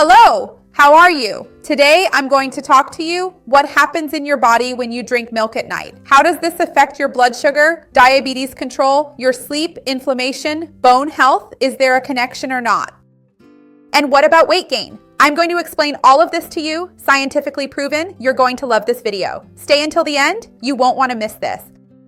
Hello, how are you? Today I'm going to talk to you what happens in your body when you drink milk at night. How does this affect your blood sugar, diabetes control, your sleep, inflammation, bone health? Is there a connection or not? And what about weight gain? I'm going to explain all of this to you, scientifically proven. You're going to love this video. Stay until the end, you won't want to miss this.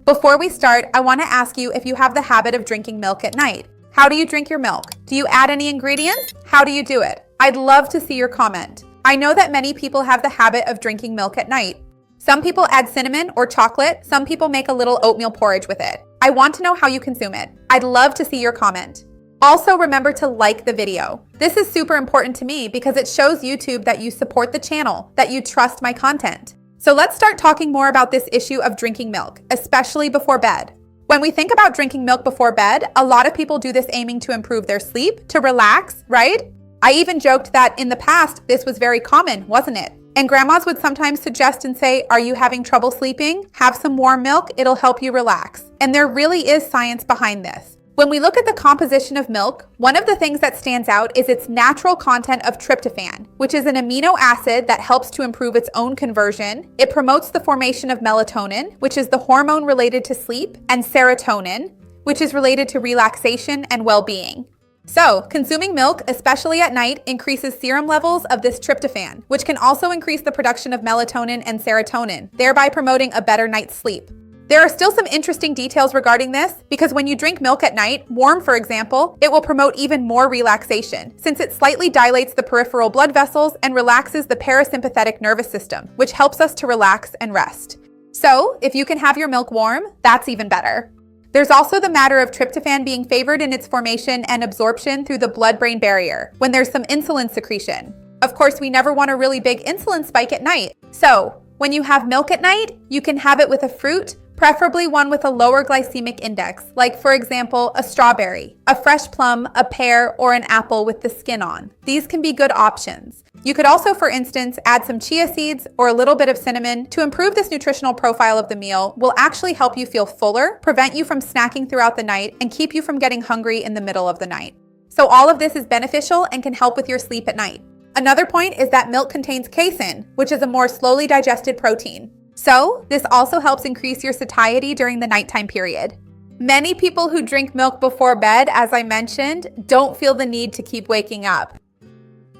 Before we start, I want to ask you if you have the habit of drinking milk at night. How do you drink your milk? Do you add any ingredients? How do you do it? I'd love to see your comment. I know that many people have the habit of drinking milk at night. Some people add cinnamon or chocolate. Some people make a little oatmeal porridge with it. I want to know how you consume it. I'd love to see your comment. Also, remember to like the video. This is super important to me because it shows YouTube that you support the channel, that you trust my content. So let's start talking more about this issue of drinking milk, especially before bed. When we think about drinking milk before bed, a lot of people do this aiming to improve their sleep, to relax, right? I even joked that in the past, this was very common, wasn't it? And grandmas would sometimes suggest and say, are you having trouble sleeping? Have some warm milk, it'll help you relax. And there really is science behind this. When we look at the composition of milk, one of the things that stands out is its natural content of tryptophan, which is an amino acid that helps to improve its own conversion. It promotes the formation of melatonin, which is the hormone related to sleep, and serotonin, which is related to relaxation and well-being. So, consuming milk, especially at night, increases serum levels of this tryptophan, which can also increase the production of melatonin and serotonin, thereby promoting a better night's sleep. There are still some interesting details regarding this because when you drink milk at night, warm for example, it will promote even more relaxation since it slightly dilates the peripheral blood vessels and relaxes the parasympathetic nervous system, which helps us to relax and rest. So, if you can have your milk warm, that's even better. There's also the matter of tryptophan being favored in its formation and absorption through the blood-brain barrier when there's some insulin secretion. Of course, we never want a really big insulin spike at night. So, when you have milk at night, you can have it with a fruit, preferably one with a lower glycemic index, like for example, a strawberry, a fresh plum, a pear, or an apple with the skin on. These can be good options. You could also, for instance, add some chia seeds or a little bit of cinnamon to improve this nutritional profile of the meal. Will actually help you feel fuller, prevent you from snacking throughout the night, and keep you from getting hungry in the middle of the night. So all of this is beneficial and can help with your sleep at night. Another point is that milk contains casein, which is a more slowly digested protein. So this also helps increase your satiety during the nighttime period. Many people who drink milk before bed, as I mentioned, don't feel the need to keep waking up.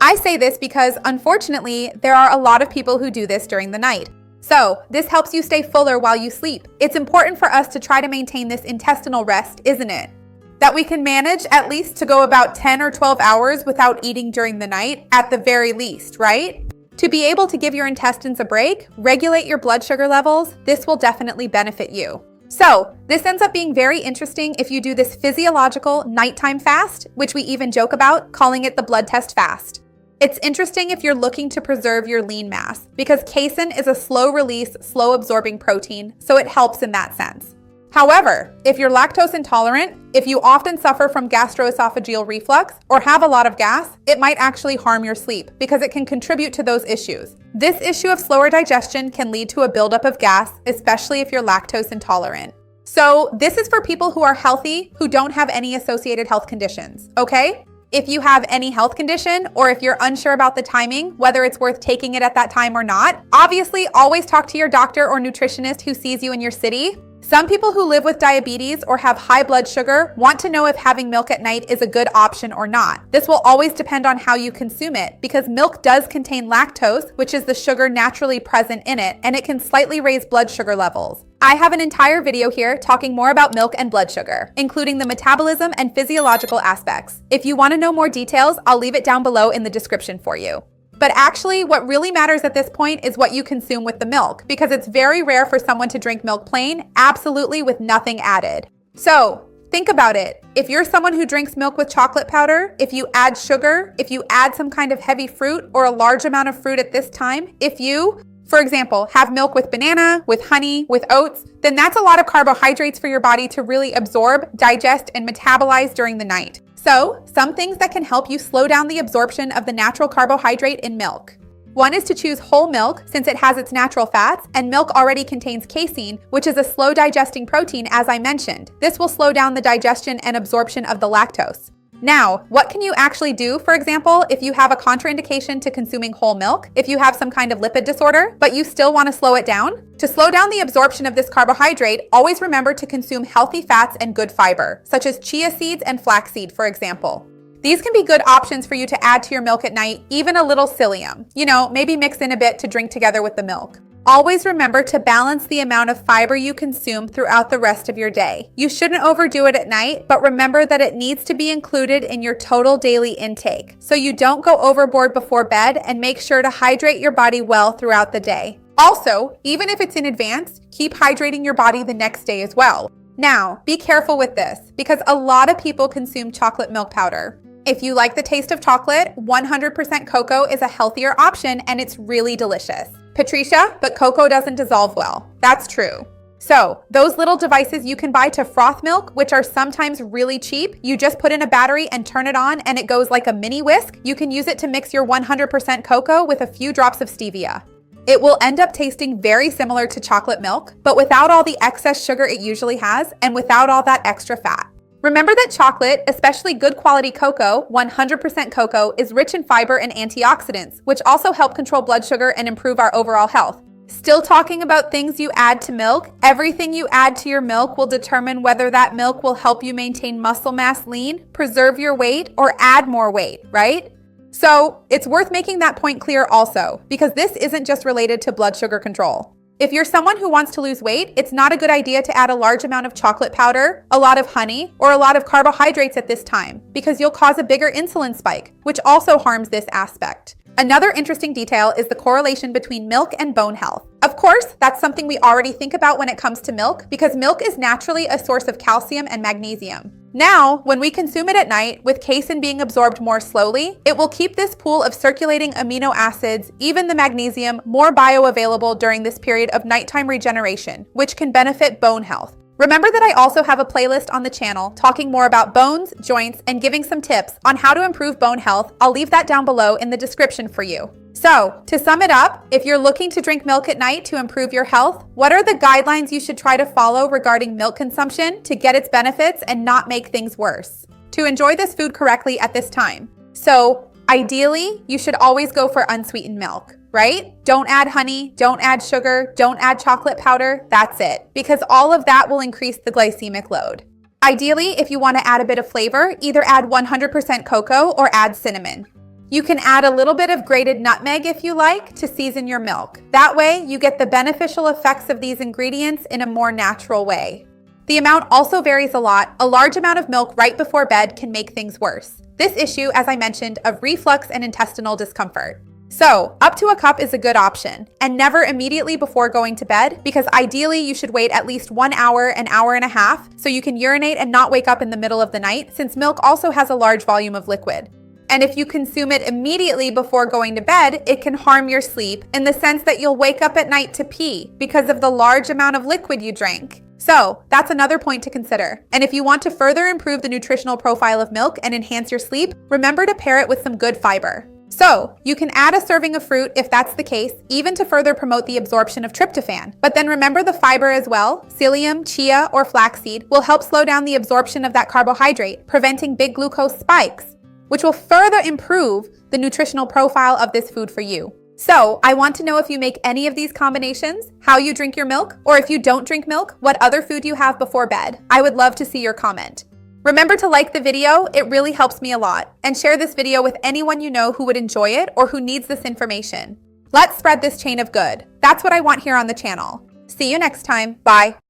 I say this because, unfortunately, there are a lot of people who do this during the night. So, this helps you stay fuller while you sleep. It's important for us to try to maintain this intestinal rest, isn't it? That we can manage at least to go about 10 or 12 hours without eating during the night, at the very least, right? To be able to give your intestines a break, regulate your blood sugar levels, this will definitely benefit you. So, this ends up being very interesting if you do this physiological nighttime fast, which we even joke about, calling it the blood test fast. It's interesting if you're looking to preserve your lean mass because casein is a slow-release, slow-absorbing protein, so it helps in that sense. However, if you're lactose intolerant, if you often suffer from gastroesophageal reflux or have a lot of gas, it might actually harm your sleep because it can contribute to those issues. This issue of slower digestion can lead to a buildup of gas, especially if you're lactose intolerant. So this is for people who are healthy, who don't have any associated health conditions, okay? If you have any health condition or if you're unsure about the timing, whether it's worth taking it at that time or not, obviously always talk to your doctor or nutritionist who sees you in your city. Some people who live with diabetes or have high blood sugar want to know if having milk at night is a good option or not. This will always depend on how you consume it because milk does contain lactose, which is the sugar naturally present in it, and it can slightly raise blood sugar levels. I have an entire video here talking more about milk and blood sugar, including the metabolism and physiological aspects. If you want to know more details, I'll leave it down below in the description for you. But actually, what really matters at this point is what you consume with the milk, because it's very rare for someone to drink milk plain, absolutely with nothing added. So, think about it. If you're someone who drinks milk with chocolate powder, if you add sugar, if you add some kind of heavy fruit or a large amount of fruit at this time, if you, for example, have milk with banana, with honey, with oats, then that's a lot of carbohydrates for your body to really absorb, digest, and metabolize during the night. So, some things that can help you slow down the absorption of the natural carbohydrate in milk. One is to choose whole milk since it has its natural fats, and milk already contains casein, which is a slow digesting protein as I mentioned. This will slow down the digestion and absorption of the lactose. Now, what can you actually do, for example, if you have a contraindication to consuming whole milk, if you have some kind of lipid disorder, but you still want to slow it down? To slow down the absorption of this carbohydrate, always remember to consume healthy fats and good fiber, such as chia seeds and flaxseed, for example. These can be good options for you to add to your milk at night, even a little psyllium. Maybe mix in a bit to drink together with the milk. Always remember to balance the amount of fiber you consume throughout the rest of your day. You shouldn't overdo it at night, but remember that it needs to be included in your total daily intake, so you don't go overboard before bed, and make sure to hydrate your body well throughout the day. Also, even if it's in advance, keep hydrating your body the next day as well. Now, be careful with this, because a lot of people consume chocolate milk powder. If you like the taste of chocolate, 100% cocoa is a healthier option, and it's really delicious. Patricia, but cocoa doesn't dissolve well. That's true. So, those little devices you can buy to froth milk, which are sometimes really cheap, you just put in a battery and turn it on and it goes like a mini whisk. You can use it to mix your 100% cocoa with a few drops of stevia. It will end up tasting very similar to chocolate milk, but without all the excess sugar it usually has and without all that extra fat. Remember that chocolate, especially good quality cocoa, 100% cocoa, is rich in fiber and antioxidants, which also help control blood sugar and improve our overall health. Still talking about things you add to milk? Everything you add to your milk will determine whether that milk will help you maintain muscle mass lean, preserve your weight, or add more weight, right? So it's worth making that point clear also, because this isn't just related to blood sugar control. If you're someone who wants to lose weight, it's not a good idea to add a large amount of chocolate powder, a lot of honey, or a lot of carbohydrates at this time, because you'll cause a bigger insulin spike, which also harms this aspect. Another interesting detail is the correlation between milk and bone health. Of course, that's something we already think about when it comes to milk, because milk is naturally a source of calcium and magnesium. Now, when we consume it at night, with casein being absorbed more slowly, it will keep this pool of circulating amino acids, even the magnesium, more bioavailable during this period of nighttime regeneration, which can benefit bone health. Remember that I also have a playlist on the channel talking more about bones, joints, and giving some tips on how to improve bone health. I'll leave that down below in the description for you. So, to sum it up, if you're looking to drink milk at night to improve your health, what are the guidelines you should try to follow regarding milk consumption to get its benefits and not make things worse? To enjoy this food correctly at this time. So, ideally, you should always go for unsweetened milk, right? Don't add honey, don't add sugar, don't add chocolate powder, that's it. Because all of that will increase the glycemic load. Ideally, if you want to add a bit of flavor, either add 100% cocoa or add cinnamon. You can add a little bit of grated nutmeg if you like to season your milk. That way, you get the beneficial effects of these ingredients in a more natural way. The amount also varies a lot. A large amount of milk right before bed can make things worse. This issue, as I mentioned, of reflux and intestinal discomfort. So, up to a cup is a good option, and never immediately before going to bed, because ideally you should wait at least 1 hour, an hour and a half, so you can urinate and not wake up in the middle of the night, since milk also has a large volume of liquid. And if you consume it immediately before going to bed, it can harm your sleep in the sense that you'll wake up at night to pee because of the large amount of liquid you drank. So that's another point to consider. And if you want to further improve the nutritional profile of milk and enhance your sleep, remember to pair it with some good fiber. So you can add a serving of fruit if that's the case, even to further promote the absorption of tryptophan. But then remember the fiber as well. Psyllium, chia, or flaxseed will help slow down the absorption of that carbohydrate, preventing big glucose spikes, which will further improve the nutritional profile of this food for you. So I want to know if you make any of these combinations, how you drink your milk, or if you don't drink milk, what other food you have before bed. I would love to see your comment. Remember to like the video, it really helps me a lot, and share this video with anyone you know who would enjoy it or who needs this information. Let's spread this chain of good. That's what I want here on the channel. See you next time. Bye.